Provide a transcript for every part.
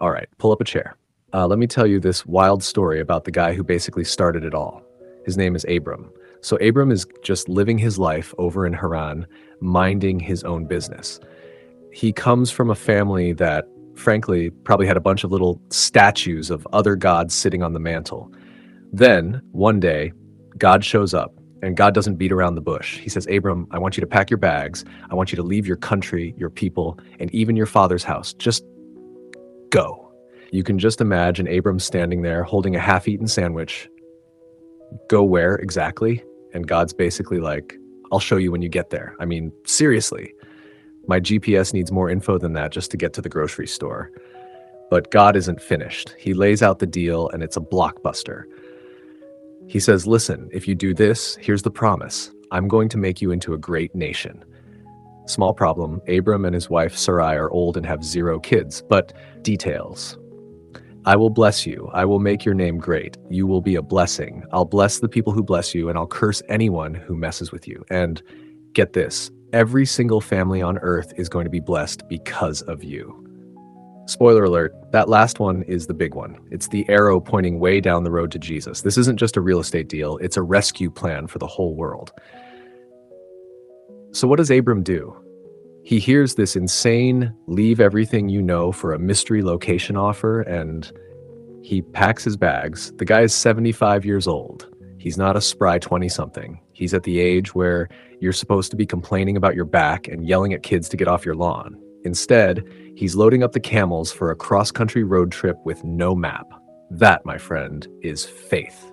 All right, pull up a chair. Let me tell you this wild story about the guy who basically started it all. His name is Abram. So Abram is just living his life over in Haran, minding his own business. He comes from a family that, frankly, probably had a bunch of little statues of other gods sitting on the mantle. Then, one day, God shows up, and God doesn't beat around the bush. He says, Abram, I want you to pack your bags. I want you to leave your country, your people, and even your father's house. Just go. You can just imagine Abram standing there holding a half-eaten sandwich. Go where exactly? And God's basically like, I'll show you when you get there. I mean, seriously, my GPS needs more info than that just to get to the grocery store. But God isn't finished. He lays out the deal, and it's a blockbuster. He says, listen, if you do this, here's the promise. I'm going to make you into a great nation. Small problem, Abram and his wife Sarai are old and have 0 kids, but details. I will bless you. I will make your name great. You will be a blessing. I'll bless the people who bless you, and I'll curse anyone who messes with you. And get this, every single family on earth is going to be blessed because of you. Spoiler alert, that last one is the big one. It's the arrow pointing way down the road to Jesus. This isn't just a real estate deal, it's a rescue plan for the whole world. So what does Abram do? He hears this insane leave everything you know for a mystery location offer, and he packs his bags. The guy is 75 years old. He's not a spry 20-something. He's at the age where you're supposed to be complaining about your back and yelling at kids to get off your lawn. Instead, he's loading up the camels for a cross-country road trip with no map. That, my friend, is faith.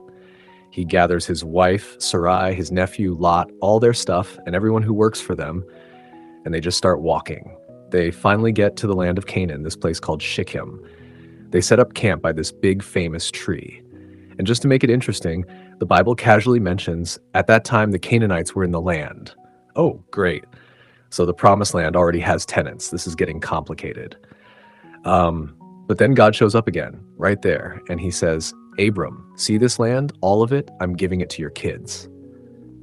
He gathers his wife, Sarai, his nephew, Lot, all their stuff, and everyone who works for them, and they just start walking. They finally get to the land of Canaan, this place called Shechem. They set up camp by this big, famous tree. And just to make it interesting, the Bible casually mentions, at that time the Canaanites were in the land. Oh, great. So the promised land already has tenants. This is getting complicated. But then God shows up again, right there, and he says, Abram, see this land? All of it? I'm giving it to your kids.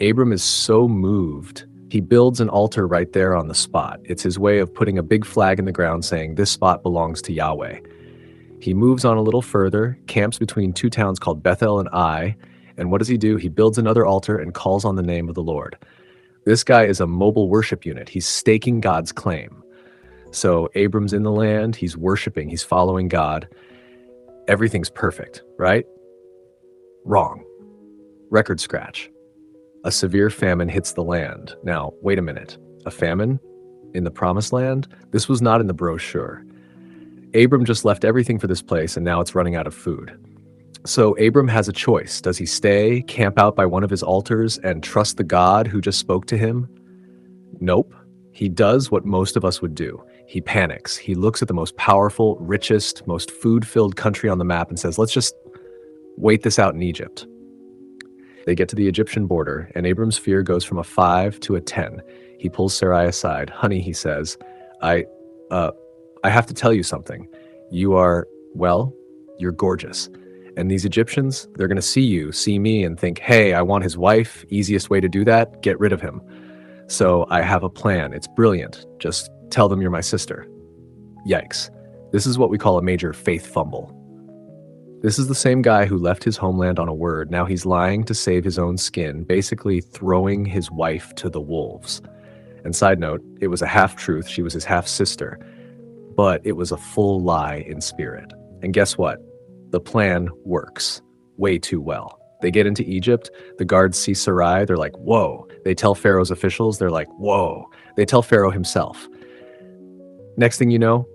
Abram is so moved, he builds an altar right there on the spot. It's his way of putting a big flag in the ground saying, this spot belongs to Yahweh. He moves on a little further, camps between 2 towns called Bethel and Ai, and what does he do? He builds another altar and calls on the name of the Lord. This guy is a mobile worship unit. He's staking God's claim. So Abram's in the land, he's worshiping, he's following God. Everything's perfect, right? Wrong. Record scratch. A severe famine hits the land. Now, wait a minute. A famine in the promised land? This was not in the brochure. Abram just left everything for this place, and now it's running out of food. So Abram has a choice. Does he stay, camp out by one of his altars, and trust the God who just spoke to him? Nope. He does what most of us would do. He panics. He looks at the most powerful, richest, most food-filled country on the map and says, let's just wait this out in Egypt. They get to the Egyptian border, and Abram's fear goes from a 5 to a 10. He pulls Sarai aside. Honey, he says, I have to tell you something. You're gorgeous. And these Egyptians, they're going to see me, and think, hey, I want his wife. Easiest way to do that, get rid of him. So I have a plan. It's brilliant. Just tell them you're my sister. Yikes. This is what we call a major faith fumble. This is the same guy who left his homeland on a word. Now he's lying to save his own skin, basically throwing his wife to the wolves. And side note, it was a half-truth. She was his half-sister. But it was a full lie in spirit. And guess what? The plan works way too well. They get into Egypt. The guards see Sarai. They're like, whoa. They tell Pharaoh's officials. They're like, whoa. They tell Pharaoh himself. Next thing you know,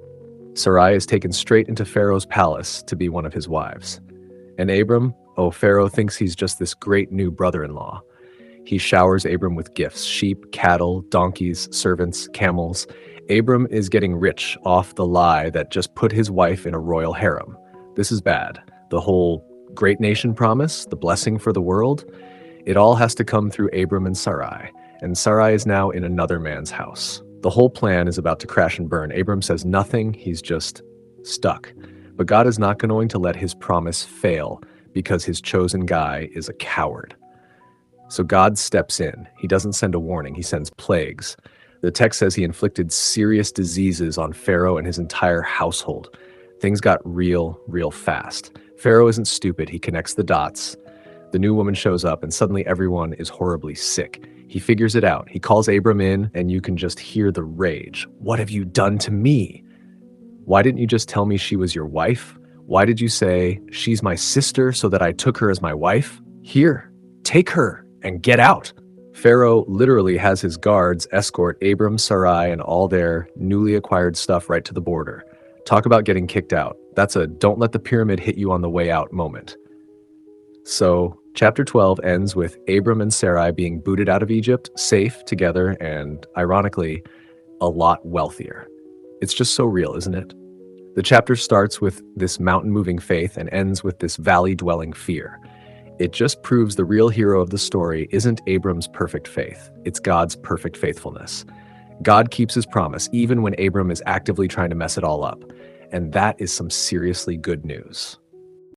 Sarai is taken straight into Pharaoh's palace to be one of his wives. And Abram, Pharaoh thinks he's just this great new brother-in-law. He showers Abram with gifts, sheep, cattle, donkeys, servants, camels. Abram is getting rich off the lie that just put his wife in a royal harem. This is bad. The whole great nation promise, the blessing for the world, it all has to come through Abram and Sarai is now in another man's house. The whole plan is about to crash and burn. Abram says nothing, he's just stuck. But God is not going to let his promise fail because his chosen guy is a coward. So God steps in. He doesn't send a warning, he sends plagues. The text says he inflicted serious diseases on Pharaoh and his entire household. Things got real fast. Pharaoh isn't stupid. He connects the dots. The new woman shows up, and suddenly everyone is horribly sick. He figures it out. He calls Abram in, and you can just hear the rage. What have you done to me? Why didn't you just tell me she was your wife? Why did you say, she's my sister, so that I took her as my wife? Here, take her and get out. Pharaoh literally has his guards escort Abram, Sarai, and all their newly acquired stuff right to the border. Talk about getting kicked out. That's a don't let the pyramid hit you on the way out moment. So chapter 12 ends with Abram and Sarai being booted out of Egypt, safe together, and ironically, a lot wealthier. It's just so real, isn't it? The chapter starts with this mountain-moving faith and ends with this valley-dwelling fear. It just proves the real hero of the story isn't Abram's perfect faith. It's God's perfect faithfulness. God keeps his promise even when Abram is actively trying to mess it all up. And that is some seriously good news.